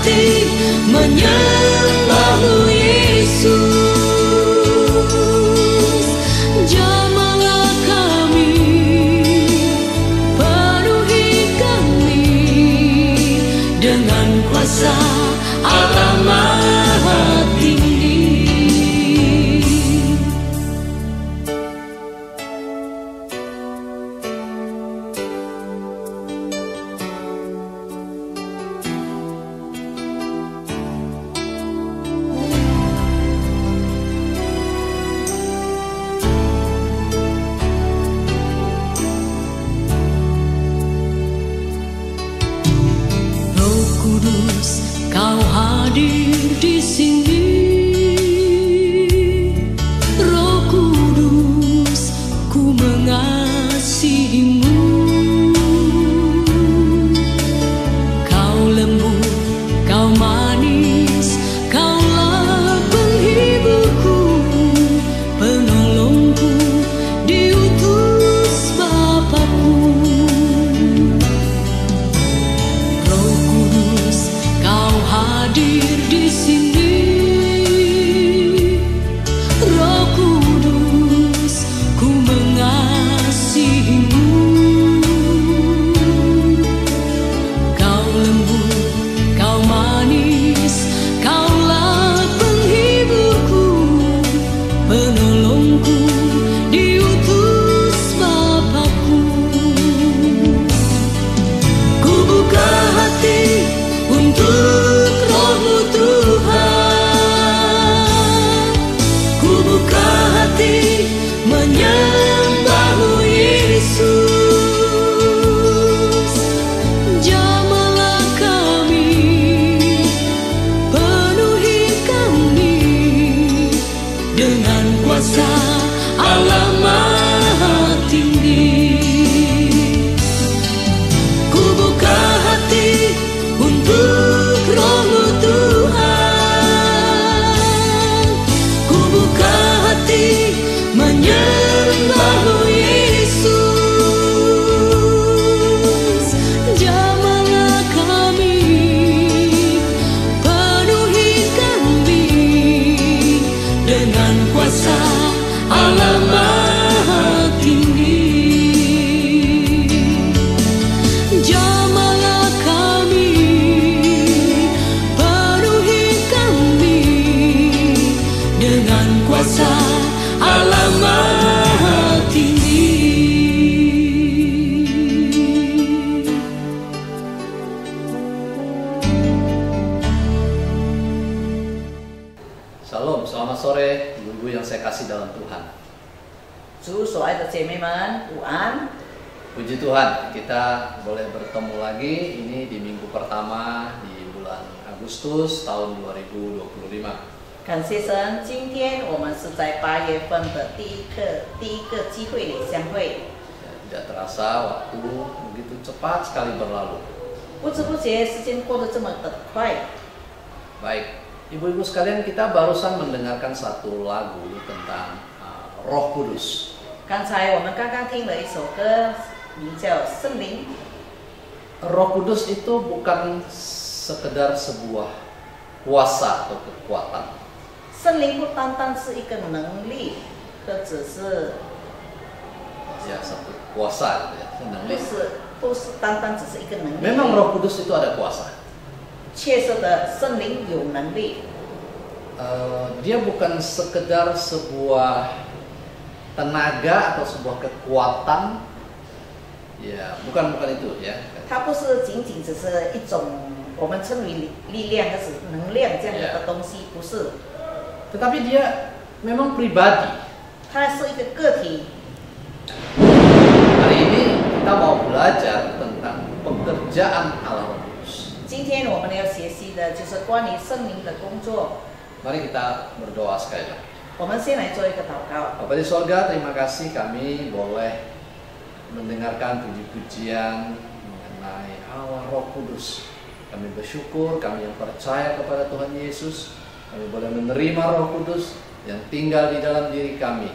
hati menyembahmu Yesus. Jamahlah kami, penuhi kami dengan kuasa Allah Maha Tinggi. Kau hadir di sini, Roh Kudus, ku mengasihimu. Kau lembut, kau manis, kaulah penghiburku, penolongku, diutus Bapakku. Hadir di sini, Roh Kudus, ku mengasihimu. Kau lembut, kau manis, kaulah penghiburku, penolongku, diutus Bapakku. Ku buka hati untuk menyembahmu Yesus. Jamahlah kami, penuhi kami dengan kuasa Allah Maha Tinggi. Ku buka hati untuk Roh-Mu Tuhan. Ku buka hati menyembahmu Yesus. Jamahlah kami, penuhi kami dengan kuasa Allah Maha Tinggi. Jamahlah kami, penuhi kami dengan kuasa Allah Maha Tinggi. Shalom, selamat sore ibu-ibu yang saya kasih dalam Tuhan. 主所爱的姐妹们，午安！ Puji Tuhan, kita boleh bertemu lagi ini di minggu pertama di bulan Agustus tahun 2025. 感谢神，今天我们是在8月份的第一个机会里相会。 Tidak terasa waktu begitu cepat sekali berlalu. 不知不觉时间过得这么的快。 Baik, ibu-ibu sekalian, kita barusan mendengarkan satu lagu tentang Roh Kudus. 刚才我们刚刚听了一首歌，名叫《圣灵》。 Roh Kudus itu bukan sekedar sebuah kuasa atau kekuatan. 圣灵不单单是一个能力，或者是 Ya, satu kuasa gitu ya, nengli. 不是单单只是一个能力。 Memang Roh Kudus itu ada kuasa. 确实的，圣灵有能力。 Dia bukan sekedar sebuah tenaga atau sebuah kekuatan, ya bukan itu ya. 它不是仅仅只是一种我们称为力量或是能量这样的东西，不是。 Tetapi dia memang pribadi. 它是一个个体。 Hari ini kita mau belajar tentang pekerjaan Allah Kudus. 今天我们要学习的就是关于圣灵的工作。 Mari kita berdoa sekali lagi. 我们先来做一个祷告。 Bapa di sorga, terima kasih kami boleh mendengarkan puji-pujian mengenai Allah Roh Kudus. Kami bersyukur, kami yang percaya kepada Tuhan Yesus, kami boleh menerima Roh Kudus yang tinggal di dalam diri kami.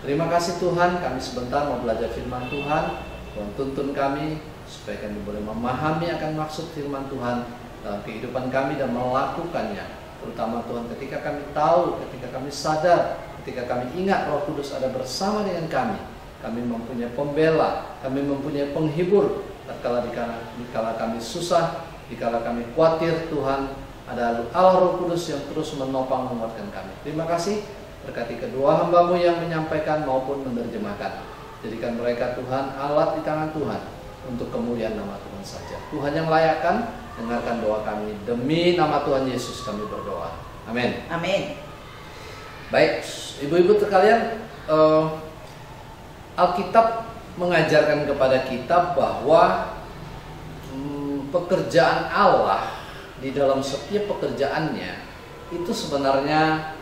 Terima kasih Tuhan, kami sebentar mau belajar firman Tuhan. Tuhan tuntun kami supaya kami boleh memahami akan maksud firman Tuhan. dalam kehidupan kami dan melakukannya. Terutama Tuhan, ketika kami tahu, ketika kami sadar, ketika kami ingat Roh Kudus ada bersama dengan kami mempunyai pembela, kami mempunyai penghibur. Dikala kami susah, dikala kami khawatir, Tuhan ada Allah Roh Kudus yang terus menopang menguatkan kami. Terima kasih, berkati kedua hamba-Mu yang menyampaikan maupun menerjemahkan. Jadikan mereka Tuhan alat di tangan Tuhan untuk kemuliaan nama Tuhan saja. Tuhan yang layakkan, dengarkan doa kami. Demi nama Tuhan Yesus kami berdoa. Amin. Amin. Baik, ibu-ibu sekalian, Alkitab mengajarkan kepada kita bahwa pekerjaan Allah di dalam setiap pekerjaannya itu sebenarnya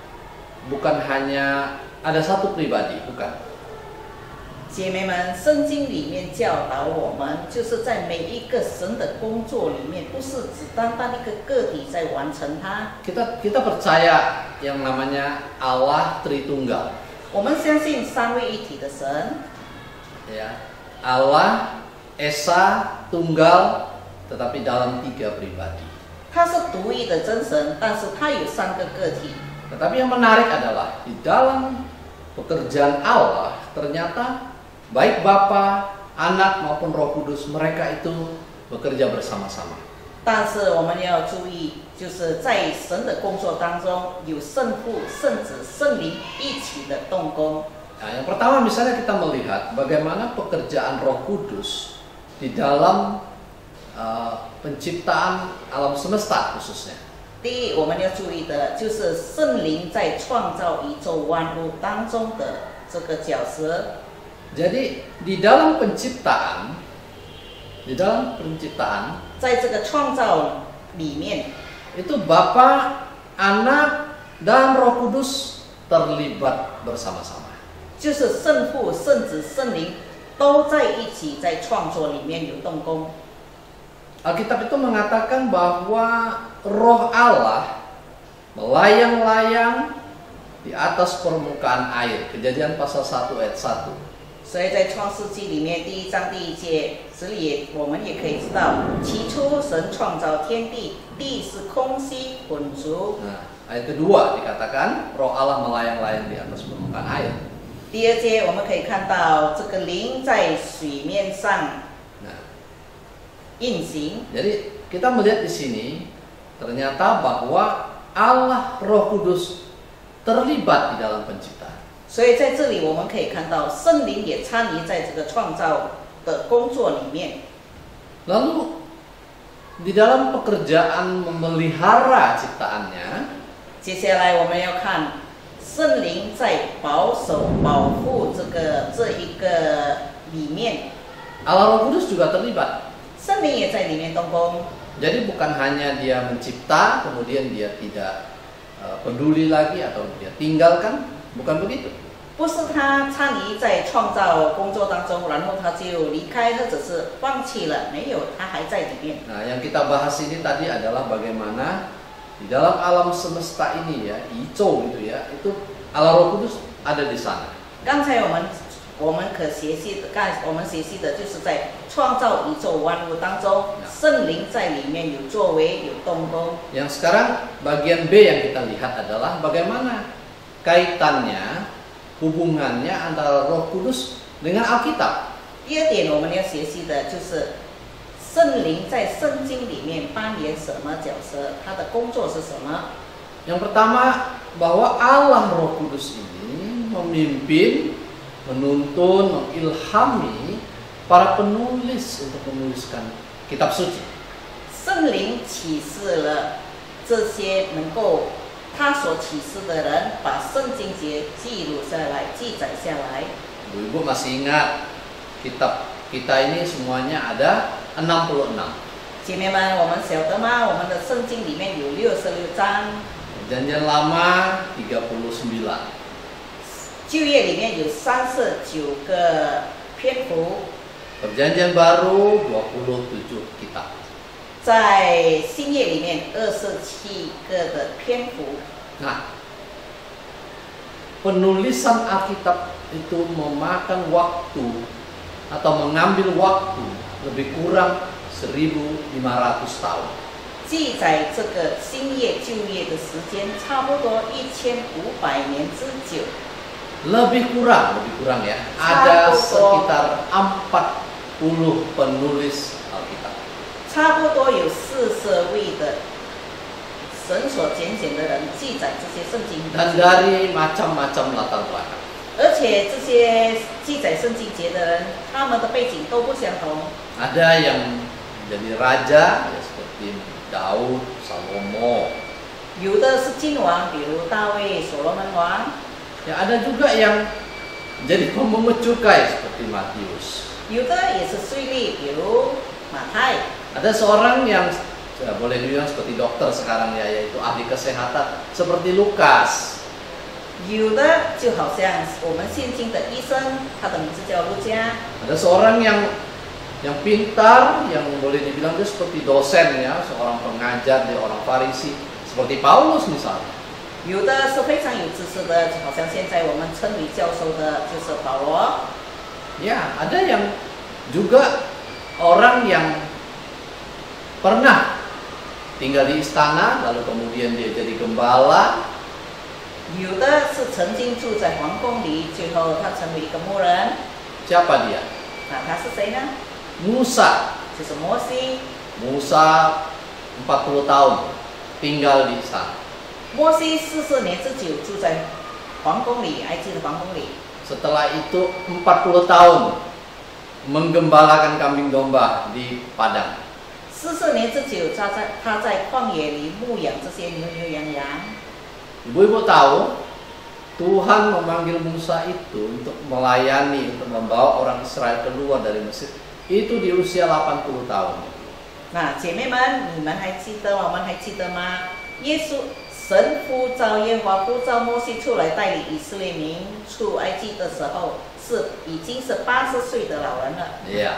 bukan hanya ada satu pribadi, bukan. 姐妹们，圣经里面教导我们，就是在每一个神的工作里面，不是只单单一个个体在完成它。 Kita percaya yang namanya Allah Tritunggal. 我们相信三位一体的神， Ya, Allah Esa Tunggal, tetapi dalam 3 pribadi. 他是独一的真神，但是他有3个个体。 Tetapi yang menarik adalah di dalam pekerjaan Allah ternyata baik Bapa, Anak maupun Roh Kudus, mereka itu bekerja bersama-sama. 但是我们要注意，就是在神的工作当中，有圣父、圣子、圣灵一起的动工。 Nah, yang pertama misalnya kita melihat bagaimana pekerjaan Roh Kudus di dalam penciptaan alam semesta khususnya. 第一，我们要注意的就是圣灵在创造宇宙万物当中的这个角色。 Jadi di dalam penciptaan, 在这个创造里面， itu Bapa, Anak, dan Roh Kudus terlibat bersama-sama. 就是圣父、圣子、圣灵都在一起，在创作里面有动工。 Alkitab itu mengatakan bahwa Roh Allah melayang-layang di atas permukaan air. Kejadian pasal 1 ayat 1. 所以在创世纪里面第1章第1节，这里我们也可以知道，起初神创造天地，地是空稀混浊。 Nah, ayat kedua dikatakan Roh Allah melayang-layang di atas permukaan air. 第2节我们可以看到这个灵在水面上 Nah, 运行。 jadi kita melihat di sini ternyata bahwa Allah Roh Kudus terlibat di dalam penciptaan. 所以在这里我们可以看到，圣灵也参与在这个创造的工作里面。 Lalu di dalam pekerjaan memelihara ciptaannya, 接下来我们要看圣灵在保守、保护这一个里面， Allah Roh Kudus juga terlibat. 圣灵也在里面动工。 Jadi bukan hanya dia mencipta, kemudian dia tidak peduli lagi atau dia tinggalkan, bukan begitu. 不是他参与在创造工作当中，然后他就离开或者是放弃了，没有，他还在里面。 Nah, yang kita bahas ini tadi adalah bagaimana di dalam alam semesta ini ya, Ico gitu ya, itu Allah Roh Kudus ada di sana. 刚才我们学习的就是在创造宇宙万物当中，圣灵在里面有作为、有动工。 Yang sekarang bagian B yang kita lihat adalah bagaimana kaitannya, hubungannya antara Roh Kudus dengan Alkitab. 第2点我们要学习的就是圣灵在圣经里面扮演什么角色，他的工作是什么。 Yang pertama, bahwa Allah Roh Kudus ini memimpin, menuntun, mengilhami para penulis untuk menuliskan kitab suci. 圣灵启示了这些能够他所启示的人，把圣经节记录下来、记载下来。 Ibu-ibu masih ingat kitab kita ini semuanya ada 66. 姐妹们，我们晓得吗？我们的圣经里面有66章， Perjanjian Lama 39. 旧约里面有39个篇幅， Perjanjian Baru 27 kitab. 在新约里面27个的篇幅。 Nah, penulisan Alkitab itu memakan waktu atau mengambil waktu lebih kurang 1500 tahun. 记载这个新约旧约的时间差不多1500年之久。Lebih kurang ya. Ada sekitar 40 penulis Alkitab. 差不多有40位的神所拣选的人记载这些圣经。Dan dari macam-macam latar belakang. 而且这些记载圣经节的人，他们的背景都不相同。Ada yang jadi raja, ya seperti Daud, Salomo. 有的是君王，比如大卫、所罗门王。Ya ada juga yang jadi pemungut cukai seperti Matius. 有的也是税吏，比如马太。Ada seorang yang boleh dibilang seperti dokter sekarang ya, yaitu ahli kesehatan seperti Lukas. 有的就好像我们现今的医生，他的名字叫路加。Ada seorang yang pintar, yang boleh dibilang dia seperti dosen ya, seorang pengajar, dia orang Farisi, seperti Paulus misalnya. 有的是非常有知识的，就好像现在我们称为教授的，就是保罗。Ya, ada yang juga orang yang pernah tinggal di istana, lalu kemudian dia jadi gembala. 有的是曾经住在皇宫里，最后他成为一个牧人。 Siapa dia? 那他是谁呢？ Musa. 就是摩西。 Musa 40 tahun tinggal di istana. 摩西40年之久住在皇宫里，埃及的皇宫里。 Setelah itu 40 tahun menggembalakan kambing domba di padang. 40年之久，他在旷野里牧养这些牛牛羊羊。 Ibu-ibu tahu, Tuhan memanggil Musa itu untuk melayani, untuk membawa orang Israel keluar dari Mesir. Itu di usia 80 tahun. 那姐妹们，你们还记得？我们还记得吗？神呼召耶和华呼召摩西出来带领以色列民出埃及的时候，已经是80岁的老人了。 Iya.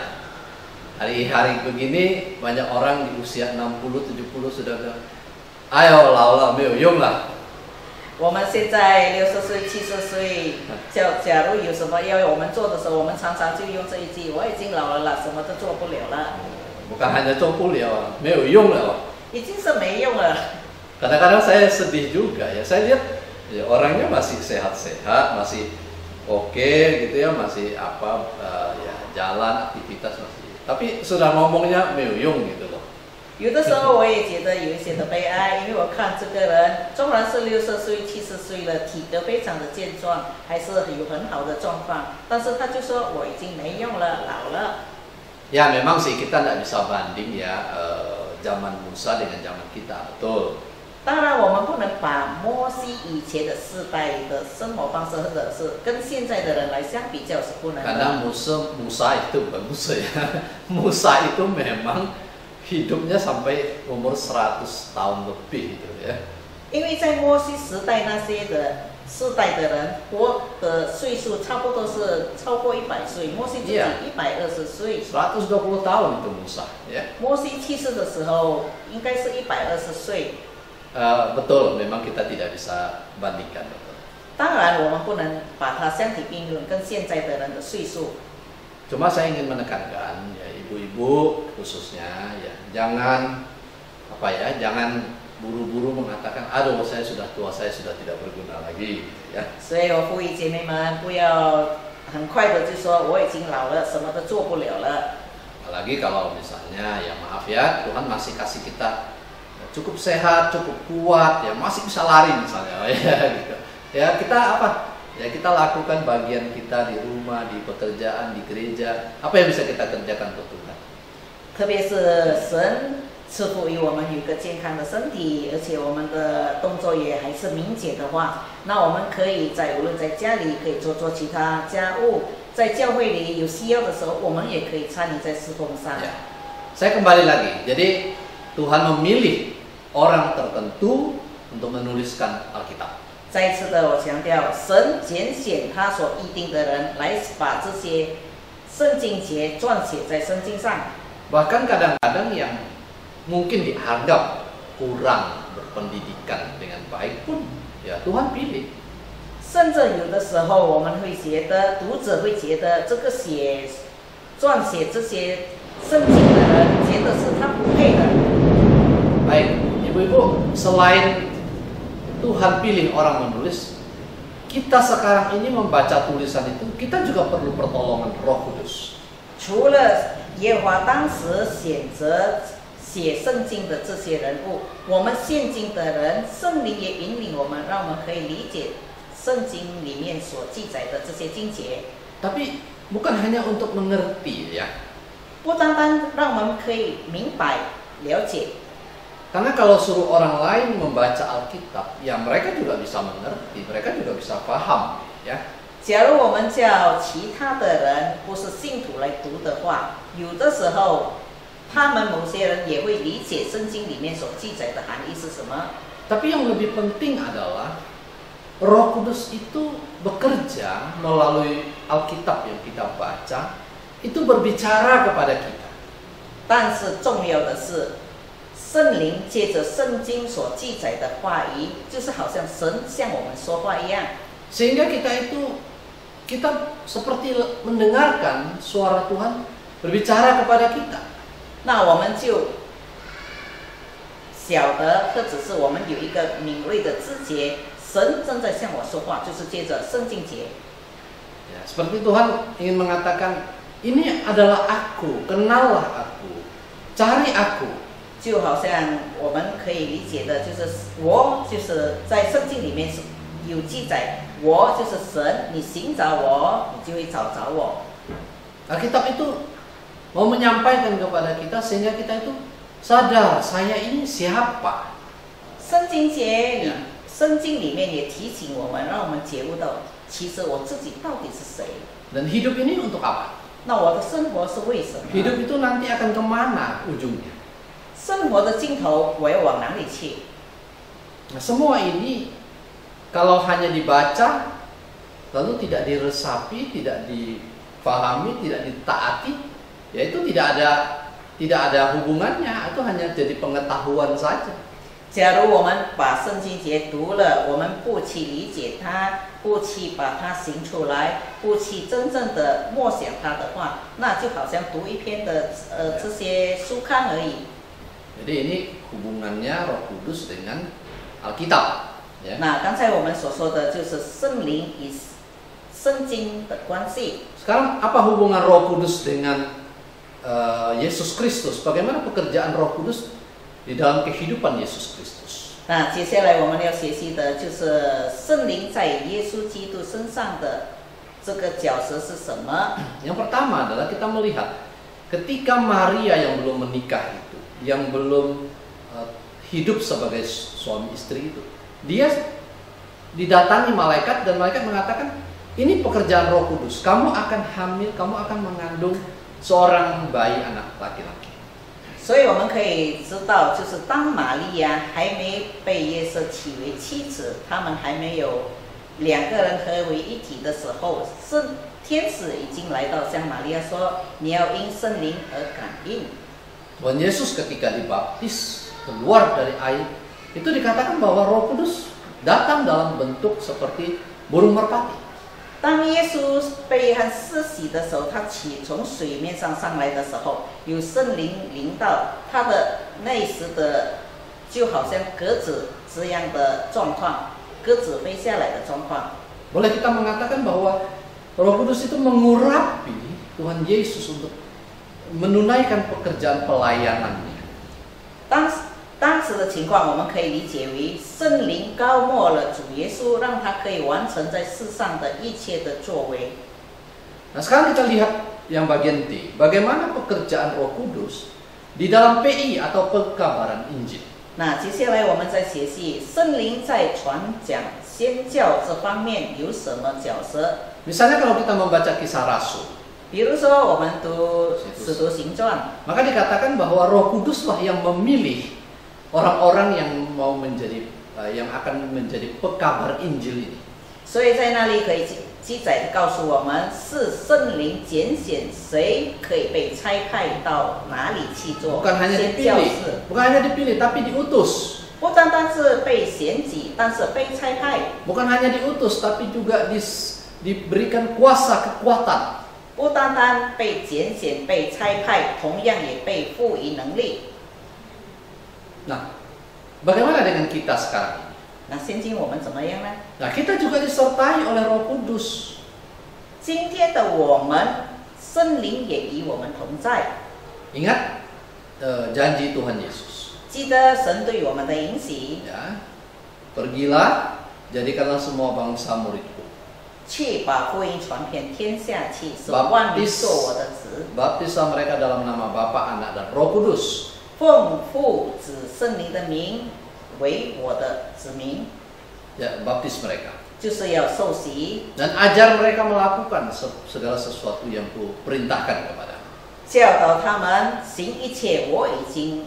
Hari-hari begini banyak orang di usia 60, 70 sudah bilang, ayo laulah, meuyung lah. 我们现在60岁、70岁，假如有什么要我们做的时候，我们常常就用这一句：我已经老了，什么都做不了了。 Bukan hanya 做不了, meuyung lah. 已经是没用了。 Kadang-kadang saya sedih juga ya. Saya lihat ya, orangnya masih sehat-sehat, masih oke gitu ya, masih ya jalan aktivitas masih. Tapi sudah ngomongnya meuyung gitu loh. 有的时候我也觉得有一些的悲哀，因为我看这个人纵然是60岁、70岁了，体格非常的健壮，还是有很好的状况，但是他就说我已经没用了，老了。 Ya memang sih kita tidak bisa banding ya zaman Musa dengan zaman kita, betul. 当然，我们不能把摩西以前的世代的生活方式，或者是跟现在的人来相比较，是不能的。 Karena Musa itu bukan Musa ya. Musa itu memang hidupnya sampai umur 100 tahun lebih gitu ya. 因为在摩西时代那些的世代的人活的岁数差不多是超过100岁，摩西自己120岁。 120 tahun itu Musa ya. 摩西去世的时候应该是120岁。 Betul, memang kita tidak bisa bandingkan, betul. 当然，我们不能把它相提并论，跟现在的人的岁数。 Cuma saya ingin menekankan ya ibu-ibu khususnya ya jangan jangan buru-buru mengatakan aduh saya sudah tua, saya sudah tidak berguna lagi ya. 所以我呼吁姐妹们不要很快的就说我已经老了，什么都做不了了。 Apalagi kalau misalnya ya maaf ya Tuhan masih kasih kita cukup sehat, cukup kuat, ya masih bisa lari misalnya, ya gitu. Ya kita Ya kita lakukan bagian kita di rumah, di pekerjaan, di gereja. Apa yang bisa kita kerjakan untuk Tuhan? 特别是神赐福于我们有个健康的身体，而且我们的动作也还是敏捷的话，那我们可以无论在家里可以做其他家务，在教会里有需要的时候，我们也可以参与在侍奉上。 Ya. Saya kembali lagi. Jadi Tuhan memilih orang tertentu untuk menuliskan Alkitab. 再一次的，我强调，神拣选他所预定的人来把这些圣经节撰写在圣经上。 Bahkan kadang-kadang yang mungkin dianggap kurang berpendidikan dengan baik pun, ya Tuhan pilih. 甚至有的时候，我们会觉得，读者会觉得这个撰写这些圣经的人，觉得是他不配的。 Baik, Ibu-ibu, selain Tuhan pilih orang menulis, kita sekarang ini membaca tulisan itu, kita juga perlu pertolongan Roh Kudus. 除了耶和华当时选择写圣经的这些人物，我们现今的人，圣灵也引领我们，让我们可以理解圣经里面所记载的这些经节。 Tapi bukan hanya untuk mengerti ya. 不单单让我们可以明白了解， Karena kalau suruh orang lain membaca Alkitab, ya mereka juga bisa mengerti, mereka juga bisa paham ya. 假如我们叫其他的人不是信徒来读的话，有的时候他们某些人也会理解圣经里面所记载的含义是什么。 Tapi yang lebih penting adalah Roh Kudus itu bekerja melalui Alkitab yang kita baca, itu berbicara kepada kita. 但是重要的是，圣灵借着圣经所记载的话语，就是好像神向我们说话一样。 Sehingga kita seperti mendengarkan suara Tuhan berbicara kepada kita. 那我们就晓得，或者是我们有一个敏锐的知觉，神正在向我说话，就是借着圣经节。 Ya, seperti Tuhan ingin mengatakan, ini adalah aku, kenallah aku, cari aku. 就好像我们可以理解的，就是我就是在圣经里面是有记载，我就是神，你寻找我，你就会找着我。 Alkitab itu mau menyampaikan kepada kita sehingga kita itu sadar saya ini siapa. 圣经节里，圣经里面也提醒我们，让我们觉悟到，其实我自己到底是谁。 Dan hidup ini untuk apa? 那我的生活是为什么？ Hidup itu nanti akan kemana ujungnya? 生活的尽头，我要往哪里去？ Nah, semua ini kalau hanya dibaca lalu tidak diresapi, tidak difahami, tidak ditaati, ya itu tidak ada hubungannya, itu hanya jadi pengetahuan saja. 假如我们把圣经节读了，我们不去理解它，不去把它行出来，不去真正的默想它的话，那就好像读一篇的这些书刊而已。 Jadi ini hubungannya Roh Kudus dengan Alkitab. Ya. 那刚才我们所说的就是圣灵与圣经的关系。 Sekarang apa hubungan Roh Kudus dengan Yesus Kristus? Bagaimana pekerjaan Roh Kudus di dalam kehidupan Yesus Kristus? 那接下来我们要学习的就是圣灵在耶稣基督身上的这个角色是什么？ Yang pertama adalah kita melihat ketika Maria yang belum menikah itu, yang belum hidup sebagai suami istri itu, dia didatangi malaikat dan malaikat mengatakan, ini pekerjaan Roh Kudus, kamu akan hamil, kamu akan mengandung seorang bayi anak laki-laki. 所以我们可以知道，就是当玛利亚还没被约瑟娶为妻子，他们还没有两个人合为一体的时候，天使已经来到向玛利亚说：“你要因圣灵而感应。” Tuhan Yesus ketika dibaptis keluar dari air, itu dikatakan bahwa Roh Kudus datang dalam bentuk seperti burung merpati. 当耶稣被约翰施洗的时候，他从水面上上来的时候，有圣灵临到他的内时的，就好像鸽子这样的状况，鸽子飞下来的状况。 Boleh kita mengatakan bahwa Roh Kudus itu mengurapi Tuhan Yesus untuk menunaikan pekerjaan pelayanannya. 当时的情况，我们可以理解为圣灵高抹了主耶稣，让他可以完成在世上的一切的作为。 Nah, sekarang kita lihat yang bagian D. Bagaimana pekerjaan Roh Kudus di dalam PI atau pekabaran Injil. 那接下来我们再学习圣灵在传讲宣教这方面有什么角色。 Misalnya kalau kita membaca Kisah Rasul, 比如说我们读《使徒行传》， maka dikatakan bahwa Roh Kuduslah yang memilih orang-orang yang mau menjadi yang akan menjadi pekabar Injil ini. 所以在那里可以记载告诉我们，是圣灵拣选谁可以被差派到哪里去做 Bukan hanya 宣教 dipilih, 士。 bukan hanya dipilih, tapi diutus. 不单单是被选举，但是被差派。 Bukan hanya diutus, tapi juga diberikan kuasa kekuatan. 不单单被拣选、被差派，同样也被赋予能力。 Nah, Bagaimana dengan kita sekarang? 那现今我们怎么样呢？ Nah, kita juga disertai oleh Roh Kudus. 今天的我们，圣灵也与我们同在。 Ingat janji Tuhan Yesus. 记得神对我们的允许， Ya, pergilah, jadikanlah semua bangsa muridku. 去把福音传遍天下去，使万民做我的子， Baptislah mereka dalam nama Bapa, Anak, dan Roh Kudus. 奉父子圣灵的名为我的子民， Ya, baptis mereka. 就是要受洗， Dan ajar mereka melakukan segala sesuatu yang ku perintahkan kepada. 教导他们行一切我已经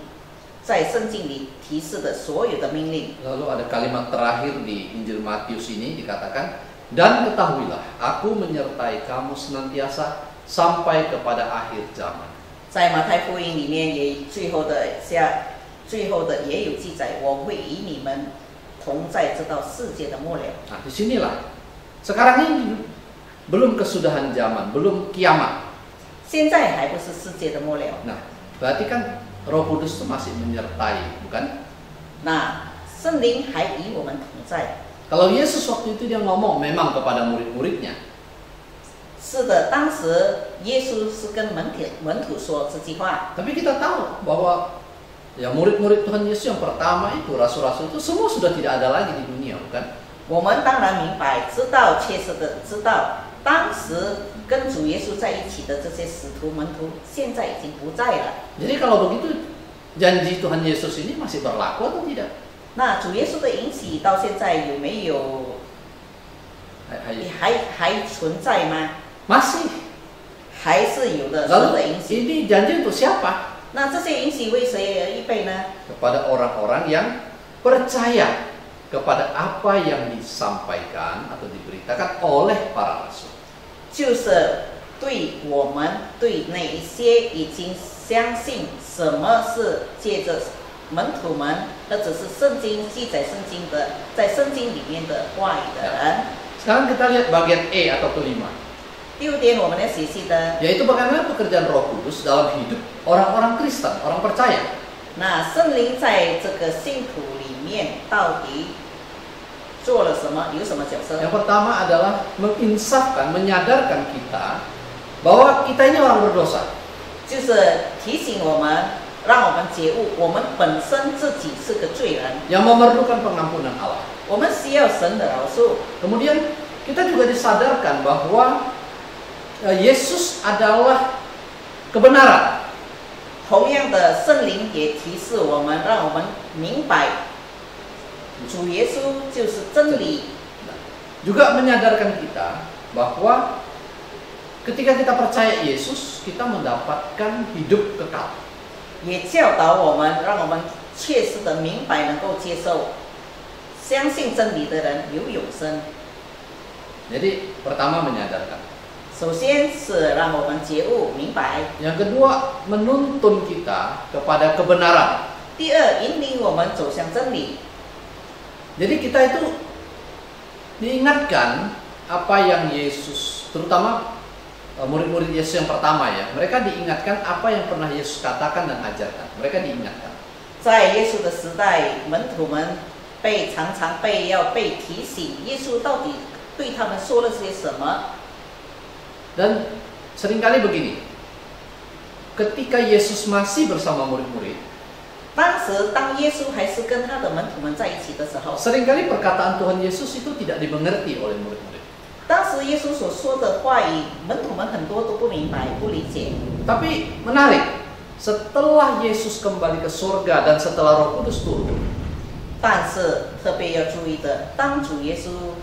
在圣经里提示的所有的命令。 Lalu ada kalimat terakhir di Injil Matius ini dikatakan, dan ketahuilah, aku menyertai kamu senantiasa sampai kepada akhir zaman. 在马太福音里面也最后的也有记载，我会与你们同在，直到世界的末了。 Nah, disinilah. Sekarang ini belum kesudahan zaman, belum kiamat. 现在还不是世界的末了。 Nah, berarti kan Roh Kudus itu masih menyertai, bukan? 那圣灵还与我们同在。 Kalau Yesus waktu itu dia ngomong memang kepada murid-muridnya. 是的，当时耶稣是跟门徒说这句话。 Tapi kita tahu bahwa ya murid-murid Tuhan Yesus yang pertama itu, rasul-rasul itu semua sudah tidak ada lagi di dunia, bukan? 我们当然明白，知道切实的知道，当时跟主耶稣在一起的这些使徒门徒，现在已经不在了。 Jadi kalau begitu janji Tuhan Yesus ini masih berlaku atau tidak? 那主耶稣的允许到现在有没有还存在吗？ Masih. 还是有的，神的允 Lalu 许。 ini janji untuk siapa? 那这些允许为谁而预备呢？ Kepada orang-orang yang percaya kepada apa yang disampaikan atau diberitakan oleh para rasul. 就是对我们对那一些已经相信什么是借着门徒们，或者是圣经记载圣经的，在圣经里面的话语的人。 Sekarang kita lihat bagian E atau kelima. 第五点，我们要学习的， Yaitu bagaimana pekerjaan Roh Kudus dalam hidup orang-orang Kristen, orang percaya. 那圣灵在这个信徒里面到底做了什么，有什么角色？ Yang pertama adalah menginsafkan, menyadarkan kita bahwa kita ini orang berdosa. 就是提醒我们，让我们觉悟，我们本身自己是个罪人， Yang memerlukan pengampunan Allah. 我们需要神的饶恕。 Kemudian kita juga disadarkan bahwa Yesus adalah kebenaran. 同样的，圣灵也提示我们，让我们明白，主耶稣就是真理。 Juga menyadarkan kita bahwa ketika kita percaya Yesus, kita mendapatkan hidup kekal. 也教导我们，让我们切实的明白，能够接受，相信真理的人有永生。 Jadi pertama menyadarkan. 首先是让我们觉悟明白， Yang kedua menuntun kita kepada kebenaran. 第二引领我们走向真理。 Jadi kita itu diingatkan apa yang Yesus, terutama murid-murid Yesus yang pertama ya, mereka diingatkan apa yang pernah Yesus katakan dan ajarkan. Mereka diingatkan. 在耶稣的时代，门徒们常常要被提醒，耶稣到底对他们说了些什么。 Dan seringkali begini, ketika Yesus masih bersama murid-murid, 当时当耶稣还是跟他的门徒们在一起的时候， seringkali perkataan Tuhan Yesus itu tidak dimengerti oleh murid-murid. 当时耶稣所说的话语，门徒们很多都不明白、不理解。 Tapi menarik, setelah Yesus kembali ke surga dan setelah Roh Kudus turun, 但是特别要注意的，当主耶稣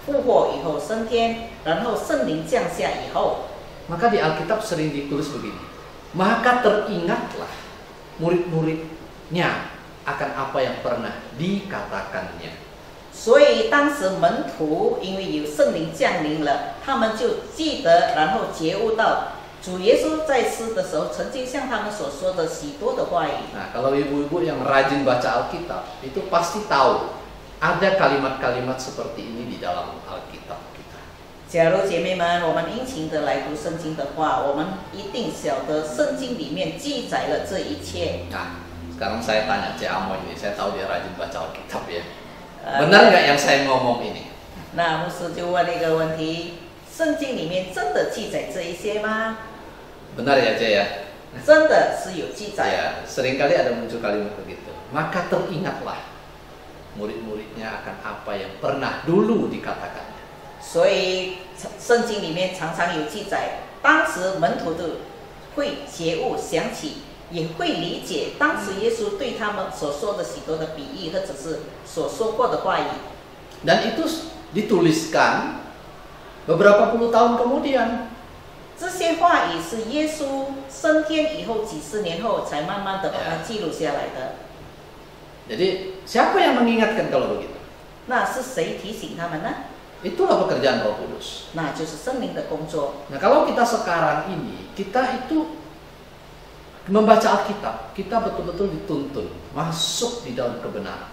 复活以后升天，然后圣灵降下以后， maka di Alkitab sering ditulis begini, maka teringatlah murid-muridnya akan apa yang pernah dikatakannya. 所以当时门徒因为有圣灵降临了，他们就记得，然后觉悟到主耶稣在世的时候曾经向他们所说的许多的话语。 Nah, kalau ibu-ibu yang rajin baca Alkitab, itu pasti tahu ada kalimat-kalimat seperti ini di dalam Alkitab kita. 假如姐妹们，我们殷勤的来读圣经的话，我们一定晓得圣经里面记载了这一切。 Nah, Sekarang saya tanya Cik Amo ini, saya tahu dia rajin baca Alkitab ya. Benar nggak yang saya ngomong ini? 那牧师就问了一个问题：圣经里面真的记载这一些吗？ Benar ya Cik ya? 真的是有记载。 Ya, seringkali ada muncul kalimat begitu. Maka teringatlah murid-muridnya akan apa yang pernah dulu dikatakannya. 所以圣经里面常常有记载，当时门徒都会觉悟想起，也会理解当时耶稣对他们所说的许多的比喻，或者是所说过的话语。 Dan itu dituliskan beberapa puluh tahun kemudian. 这些话语是耶稣升天以后几十年后才慢慢的把它记录下来的。 Jadi siapa yang mengingatkan kalau begitu? 那是谁提醒他们呢？ Itulah pekerjaan Roh Kudus. 那就是圣灵的工作。 Nah, kalau kita sekarang ini, kita itu membaca Alkitab, kita betul-betul dituntun masuk di dalam kebenaran.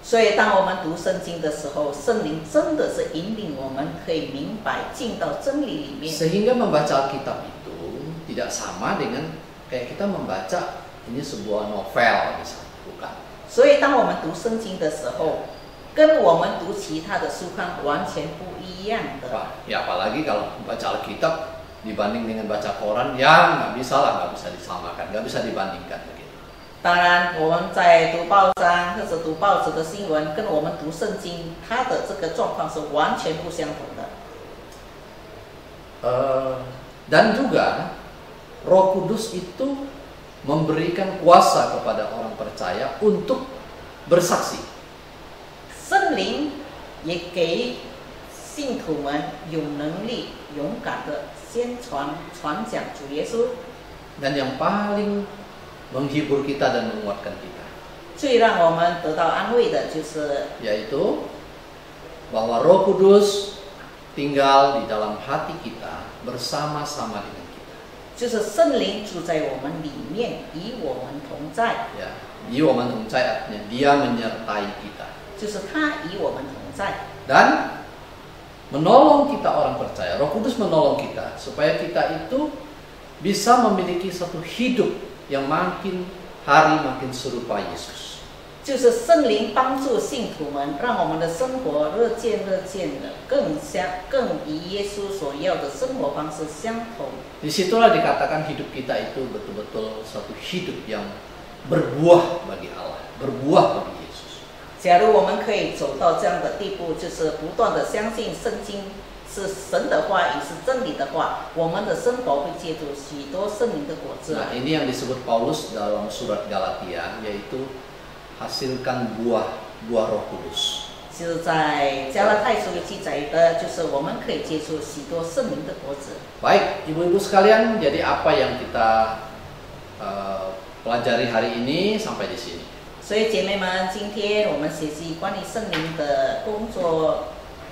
所以当我们读圣经的时候，圣灵真的是引领我们可以明白进到真理里面。 Sehingga membaca Alkitab itu tidak sama dengan kayak kita membaca ini sebuah novel misalnya, bukan. 所以当我们读圣经的时候，跟我们读其他的书刊完全不一样的。 Ya apalagi kalau baca Alkitab dibanding dengan baca koran, ya nggak bisa lah, nggak bisa disamakan, nggak bisa dibandingkan begitu. 当然，我们在读报章或者读报纸的新闻，跟我们读圣经，它的这个状况是完全不相同的。 Dan juga Roh Kudus itu memberikan kuasa kepada orang percaya untuk bersaksi. 圣灵也给信徒们有能力、勇敢的宣传、传讲主耶稣。 Dan yang paling menghibur kita dan menguatkan kita, 最让我们得到安慰的就是， yaitu bahwa Roh Kudus tinggal di dalam hati kita bersama-sama dengan kita. 就是圣灵住在我们里面，与我们同在。 Ya,与我们同在 artinya Dia menyertai kita. 就是他与我们同在。 Dan menolong kita orang percaya. Roh Kudus menolong kita supaya kita itu bisa memiliki satu hidup yang makin hari makin serupa Yesus. 就是圣灵帮助信徒们，让我们的生活日渐的更与耶稣所要的生活方式相同。 Disitulah dikatakan hidup kita itu betul-betul satu hidup yang berbuah bagi Allah, berbuah bagi Yesus. 假如我们可以走到这样的地步，就是不断的相信圣经是神的话语，是真理的话，我们的生活会结出许多圣灵的果子。 Nah, ini yang disebut Paulus dalam surat Galatia, yaitu hasilkan buah Roh Kudus. 就是在加拉太书里记载的，就是我们可以结出许多圣灵的果子。 Baik, ibu-ibu sekalian, jadi apa yang kita pelajari hari ini sampai di sini. 所以姐妹们，今天我们学习关于圣灵的工作，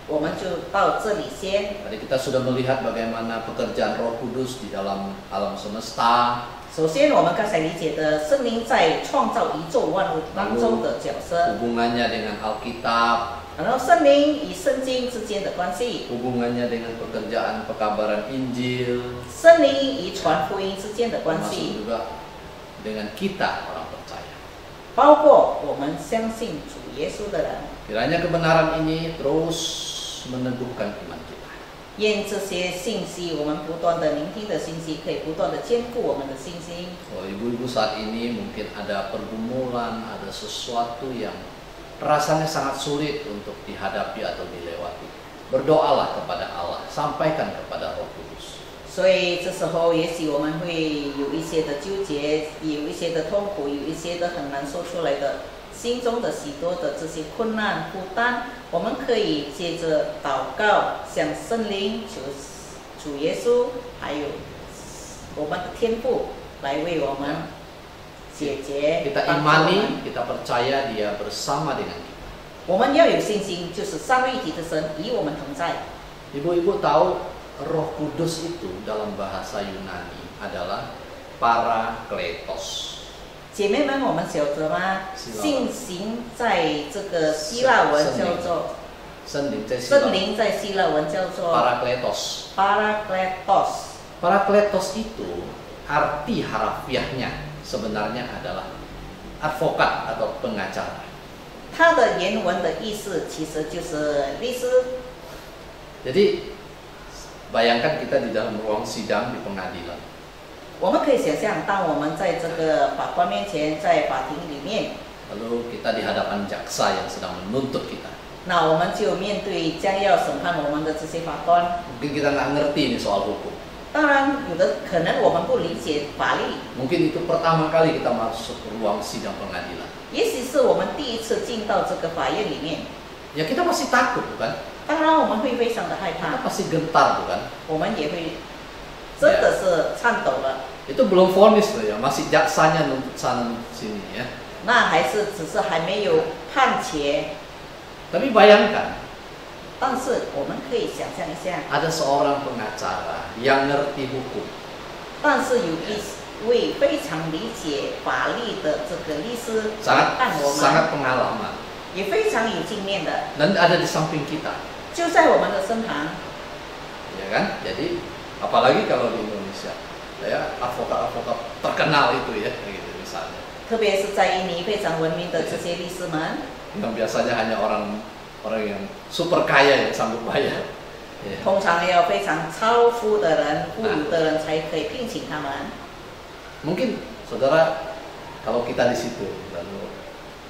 我们就到这里先。 Tadi kita sudah melihat bagaimana pekerjaan Roh Kudus di dalam alam semesta. 首先，我们刚才理解的圣灵在创造宇宙万物当中的角色， Hubungannya dengan Alkitab, 然后圣灵与圣经之间的关系， hubungannya dengan pekerjaan pekabaran Injil, 圣灵与传福音之间的关 termasuk 系， juga dengan kita orang percaya. 包括我们相信主耶稣的人。 Kiranya kebenaran ini terus meneguhkan iman kita. 愿这些信息，我们不断的聆听的信息，可以不断的坚固我们的信心。 Kalau ibu-ibu saat ini mungkin ada pergumulan, ada sesuatu yang rasanya sangat sulit untuk dihadapi atau dilewati. Berdoalah kepada Allah, sampaikan kepada Roh Kudus. 所以这时候，也许我们会有一些的纠结，有一些的痛苦，有一些的很难说出来的心中的许多的这些困难负担，我们可以借着祷告，向圣灵求主耶稣，还有我们的天父来为我们解决。 Kita imani, kita percaya Dia bersama dengan kita. 我们要有信心，就是三位一体的神与我们同在。 Ibu-ibu tahu Roh Kudus itu dalam bahasa Yunani adalah Parakletos. 姐妹们，我们晓得吗？信心在这个希腊文叫做圣灵，在希腊文叫做 Parakletos. Parakletos. Parakletos itu arti harafiahnya sebenarnya adalah advokat atau pengacara. 它的原文的意思其实就是律师。 Jadi bayangkan kita di dalam ruang sidang di pengadilan. 我们可以想象，当我们在这个法官面前，在法庭里面， Lalu kita di hadapan jaksa yang sedang menuntut kita. 那我们就面对将要审判我们的这些法官。 Mungkin kita nggak ngerti nih soal hukum. 当然，有的可能我们不理解法律， Mungkin itu pertama kali kita masuk ke ruang sidang pengadilan. 也许是我们第一次进到这个法院里面。 Ya kita pasti takut, bukan? 当然，我们会非常的害 Kita 怕， pasti gentar, bukan? 我们也会真的是颤抖了。 Itu belum vonis loh ya, masih jaksanya nuntut sana nuntut sini ya. 那还是只是还没有判决， Tapi bayangkan 但是我们可以想象一下， ada seorang pengacara yang ngerti hukum. 但是有一位非常理解法律的这个律师来判我们， sangat pengalaman 也非常有经验的， dan ada di samping kita, 就在我们的身旁。 ya kan? Jadi apalagi kalau di Indonesia, ya advokat-advokat terkenal itu ya, gitu misalnya. 特别是在印尼非常闻名的这些律师们， Yang biasanya hanya orang yang super kaya yang sanggup bayar. Ya. 通常要非常超富的人、富有的人才可以聘请他们。 Mungkin saudara kalau kita di situ, lalu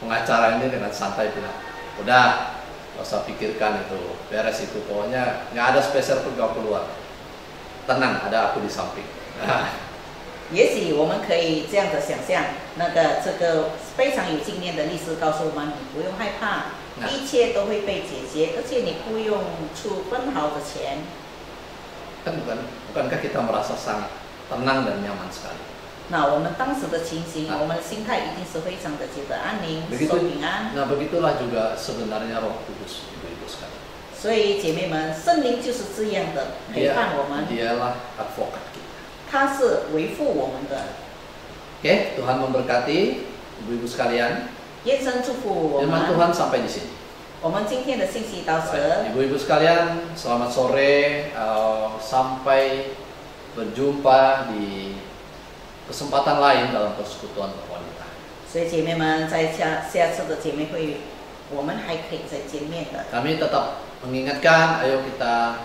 pengacara ini dengan santai bilang, udah nggak usah pikirkan itu, beres itu, pokoknya nggak ada spesial pun kau keluar, tenang, ada aku di samping. Nah, 也许我们可以这样的想象，这个非常有经验的律师告诉我们，你不用害怕，一切都会被解决，而且你不用出分毫的钱。 kan bukankah kita merasa sangat tenang dan nyaman sekali? 那我们当时的情形，我们的心态一定是非常的觉得安宁、受平安。 Nah begitulah juga sebenarnya Roh Kudus, ibu-ibu sekalian. 所以姐妹们，圣灵就是这样的陪伴我们， Dialah advokat kita. 他是维护我们的。 Oke, Tuhan memberkati ibu-ibu sekalian. 愿神祝福我 Firman 们。 Tuhan sampai di sini. 我们今天的信息到此。 Baik, ibu-ibu sekalian, selamat sore. Sampai berjumpa di kesempatan lain dalam persekutuan wanita. 所以姐妹们，在下次的姐妹会，我们还可以再见面的。 Kami tetap mengingatkan, ayo kita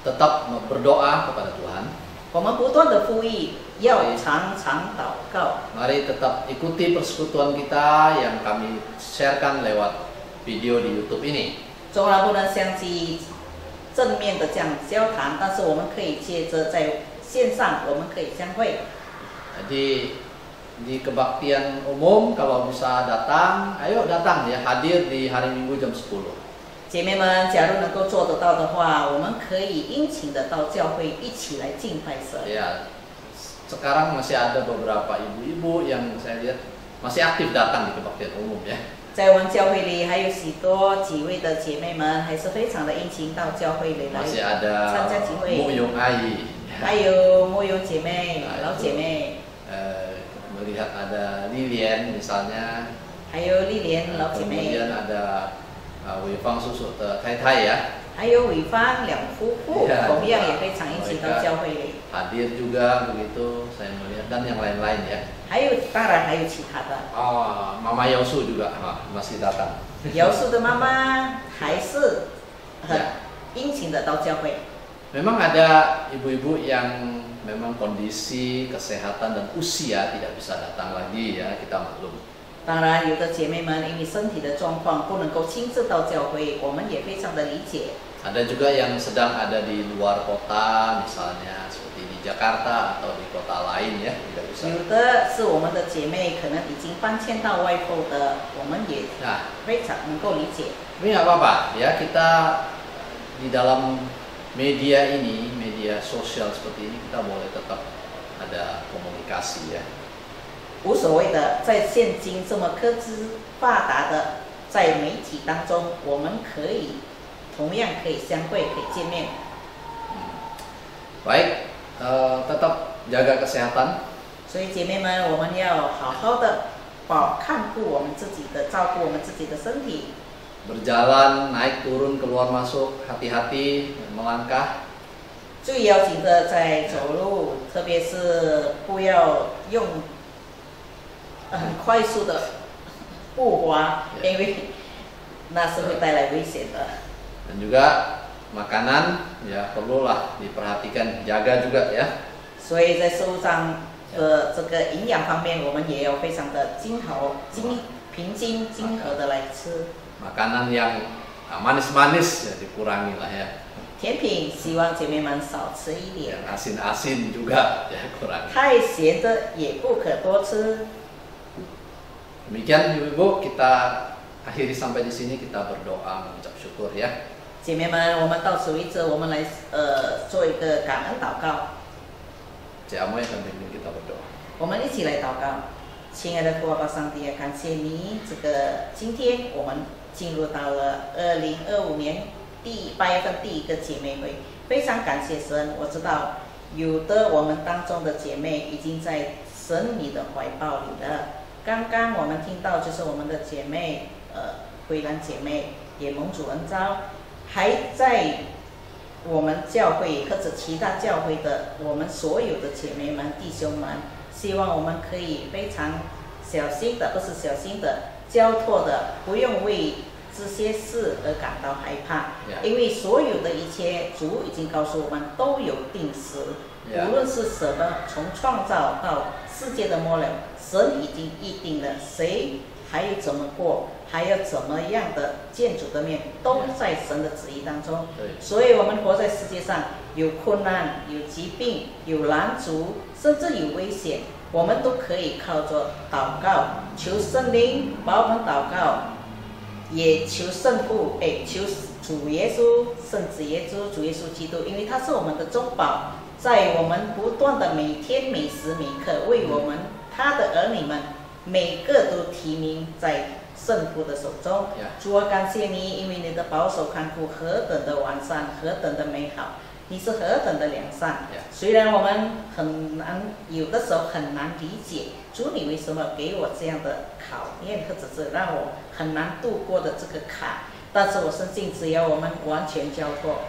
tetap berdoa kepada Tuhan. 我们不断的呼吁，要常常祷告。 Mari tetap ikuti persekutuan kita yang kami sharekan lewat video di YouTube ini. 虽然不能相机正面的这样交谈，但是我们可以借着在线上，我们可以相会。 Jadi di kebaktian umum kalau bisa datang, ayo datang ya, hadir di hari Minggu jam 10. 姐妹们，假如能够做得到的话，我们可以殷勤的到教会一起来敬拜神。 Ya, sekarang masih ada beberapa ibu-ibu yang saya lihat masih aktif datang di kebaktian umum ya. 在我们教会里，还有许多几位的姐妹们，还是非常的殷勤到教会里来 Masih ada 参加集会。 Muyung Ai. 还有木有姐妹、老姐妹， Melihat ada Lilian misalnya. 还有丽莲老姐妹， Kemudian ada Wei Fang Susu Tai Tai ya. 还有伟芳两夫妇， Ya, 同样也非常殷勤到教会里。 hadir juga begitu saya melihat, dan yang lain-lain ya. 还有，当然还有其他的。 Oh, Mama Yosu juga masih datang. 姚叔的妈妈还是很 Ya. 殷勤的到教会。 Memang ada ibu-ibu yang memang kondisi kesehatan dan usia tidak bisa datang lagi ya, kita maklum. 当然，有的姐妹们因为身体的状况不能够亲自到教会，我们也非常的理解。 Ada juga yang sedang ada di luar kota, misalnya seperti di Jakarta atau di kota lain ya, tidak bisa. 有的是我们的姐妹可能已经搬迁到外头的，我们也 Nah, 非常能够理解。 tapi nggak apa-apa ya, kita di dalam media ini, media sosial seperti ini, kita boleh tetap ada komunikasi ya. 无所谓的，在现今这么科技发达的在媒体当中，我们可以同样可以相会，可以见面。 Baik, tetap jaga kesehatan. 所以姐妹们，我们要好好的看顾我们自己的，照顾我们自己的身体。 Berjalan, naik turun, keluar masuk, hati-hati melangkah. 最要紧的在走路，特别是不要用很快速的步伐，因为那是会带来危险的。 Dan juga makanan ya perlulah diperhatikan, jaga juga ya. 所以在食物上的这个营养方面，我们也要非常的平均均衡的来吃。 Makanan yang manis-manis ya dikurangi lah ya. 甜品希望姐妹们少吃一点， Yang asin-asin juga ya kurangi. 太咸的也不可多吃。 Demikian Ibu-ibu, kita akhiri sampai di sini, kita berdoa mengucap syukur ya. 姐妹们，我们到此为止，我们来做一个感恩祷告。 Cik Amoy akan pimpin kita berdoa. 我们一起来祷告。亲爱的父爸上帝，感谢你，今天我们进入到了2025年8月份第一个姐妹会，非常感谢神。我知道有的我们当中的姐妹已经在神你的怀抱里了。刚刚我们听到就是我们的姐妹慧兰姐妹也蒙主恩召，还在我们教会或者其他教会的我们所有的姐妹们弟兄们，希望我们可以非常小心的，不是小心的，交托的，不用为这些事而感到害怕， 因为所有的一切主已经告诉我们都有定时， 无论是什么，从创造到世界的末了，神已经预定了谁还有怎么过，还有怎么样的见主的面，都在神的旨意当中。所以我们活在世界上，有困难，有疾病，有拦阻，甚至有危险，我们都可以靠着祷告，求圣灵把我们祷告，也求圣父，求主耶稣、圣子耶稣、主耶稣基督，因为他是我们的中保，在我们不断的每天每时每刻为我们他的儿女们每个都提名在圣父的手中。主啊，感谢你，因为你的保守看顾何等的完善，何等的美好，你是何等的良善。虽然我们很难，有的时候很难理解，主你为什么给我这样的考验，或者是让我很难度过的这个坎，但是我相信只要我们完全交托，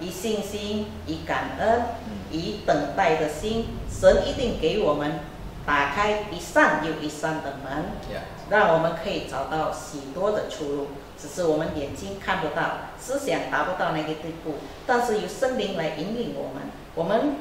以信心，以感恩，以等待的心，神一定给我们打开一扇又一扇的门，让我们可以找到许多的出路。只是我们眼睛看不到，思想达不到那个地步，但是由圣灵来引领我们。我们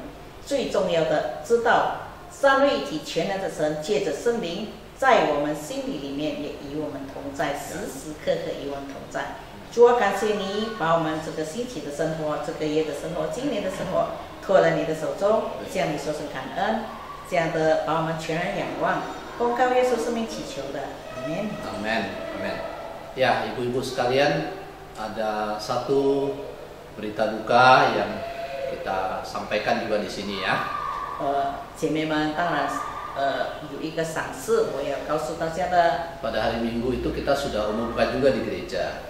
最重要的知道，三位一体全能的神借着圣灵，在我们心里面也与我们同在，时时刻刻与我们同在。主啊，感谢你把我们这个星期的生活、这个月的生活、今年的生活托在你的手中，向你说声感恩。这样的把我们全然仰望，奉靠耶稣生命祈求的，阿门。Amin, amin. Ya, ibu-ibu sekalian, ada satu berita duka yang kita sampaikan juga di sini ya. 姐妹们，当然有一个赏赐，我要告诉大家的。Pada hari Minggu itu kita sudah umumkan juga di gereja.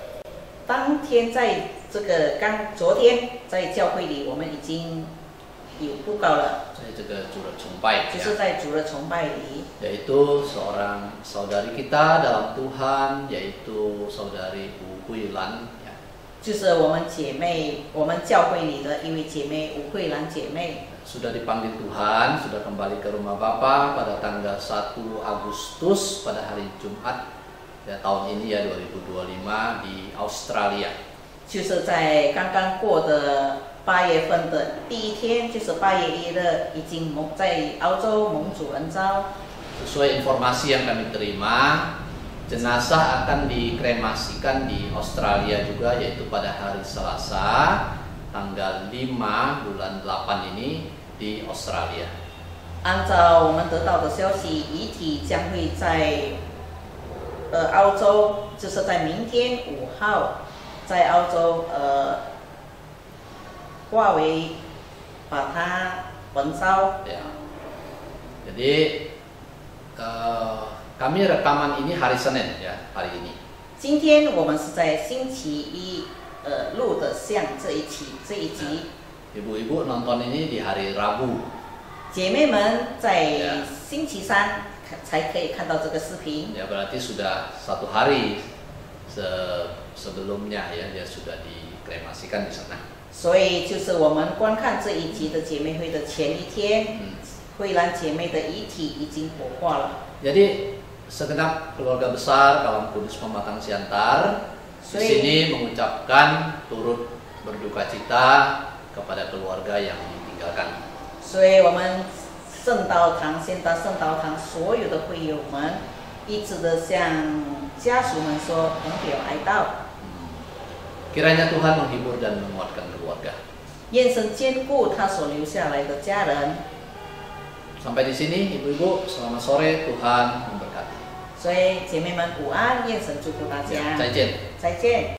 当天在这个昨天在教会里，我们已经有布告了。这个主日崇拜，就是在主日崇拜里， yaitu seorang saudari kita dalam Tuhan, yaitu saudari Bu Huilan. 就是我们姐妹，我们教会里的一位姐妹吴慧兰姐妹。 Sudah dipanggil Tuhan, sudah kembali ke rumah Bapa pada tanggal 1 Agustus pada hari Jumat ya, tahun ini ya 2025 di Australia. 就是在刚刚过的8月份的第一天，就是8月1日，已经在澳洲蒙主恩召。 Sesuai informasi yang kami terima, jenazah akan dikremasikan di Australia juga, yaitu pada hari Selasa tanggal 5 bulan 8 ini di Australia. 按照我们得到的消息，遗体将会在澳洲，就是在明天5号，在澳洲化为把它焚烧。 Ya. Jadi kami rekaman ini hari Senin ya, hari ini. 今天我们是在星期一录的像这一集。 Ibu-ibu nonton ini di hari Rabu. 姐妹们在星期三才可以看到这个视频。 Ya berarti sudah 1 hari sebelumnya ya, dia sudah dikremasikan di sana. 所以就是我们观看这一集的姐妹会的前一天，慧兰姐妹的遗体已经火化了。 Jadi segenap keluarga besar Kalam Kudus Pematang Siantar di sini mengucapkan turut berduka cita kepada keluarga yang ditinggalkan. 所以我们圣道堂现到圣道堂所有的会友们一直的向家属们说永表哀悼。 Kiranya Tuhan menghibur dan menguatkan keluarga. 愿神兼顾他所留下来的家人。 Sampai di sini, ibu-ibu, selamat sore, Tuhan memberkati. 所以姐妹们午安，愿神祝福大家。再见。再见。